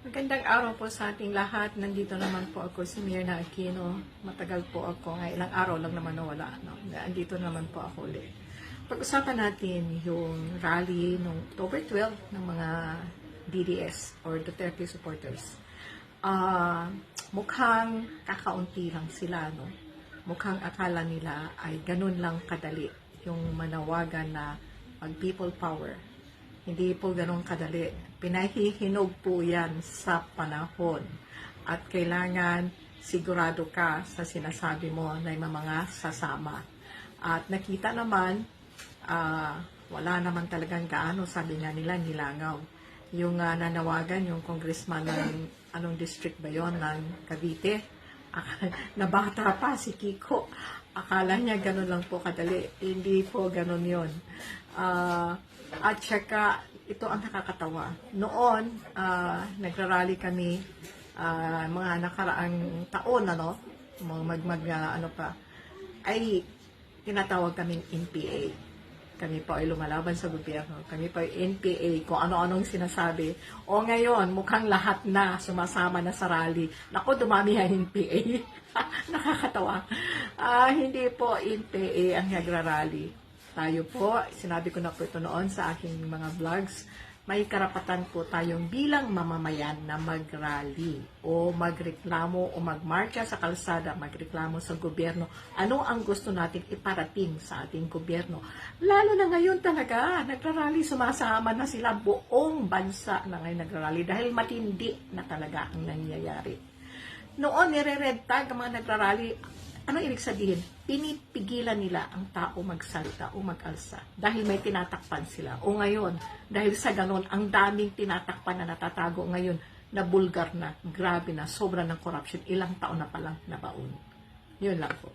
Magandang araw po sa ating lahat. Nandito naman po ako, si Mirna Aquino. Matagal po ako, ilang araw lang naman nawala. No? Nandito naman po ako ulit. Pag-usapan natin yung rally noong October 12 ng mga DDS or Duterte supporters. Mukhang kakaunti lang sila. No? Mukhang akala nila ay ganun lang kadali yung manawagan na mag-people power. Hindi po ganun kadali. Pinahihinog po yan sa panahon. At kailangan sigurado ka sa sinasabi mo na yung mga sasama. At nakita naman, wala naman talagang gaano, sabi nga nila, nilangaw. Yung nanawagan, yung congressman ng, anong district ba yon ng Cavite, na bata pa, si Kiko. Akala niya ganun lang po kadali. Hindi po ganun yon. At saka, ito ang nakakatawa. Noon, nagrarally kami, mga nakaraang taon, ay tinatawag kaming NPA. Kami po ay lumalaban sa gobyerno. Kami po ay NPA, kung ano-anong sinasabi. O ngayon, mukhang lahat na sumasama na sa rally. Naku, dumami ang NPA. Nakakatawa. Hindi po NPA ang nagrarally. Tayo po, sinabi ko na po ito noon sa aking mga vlogs, may karapatan po tayong bilang mamamayan na mag-rally o magreklamo o magmarcha sa kalsada, magreklamo sa gobyerno. Ano ang gusto nating iparating sa ating gobyerno? Lalo na ngayon talaga, nagrarally, sumasama na sila, buong bansa na ngayon nagrarally dahil matindi na talaga ang nangyayari. Noon, nire-red tag ang mga nagrarally. Ano ibig sabihin? Pinipigilan nila ang tao magsalita o mag-alsa dahil may tinatakpan sila. O ngayon, dahil sa ganon, ang daming tinatakpan na natatago ngayon na bulgar na, grabe na, sobra ng corruption, ilang taon na palang nabaon. Yun lang po.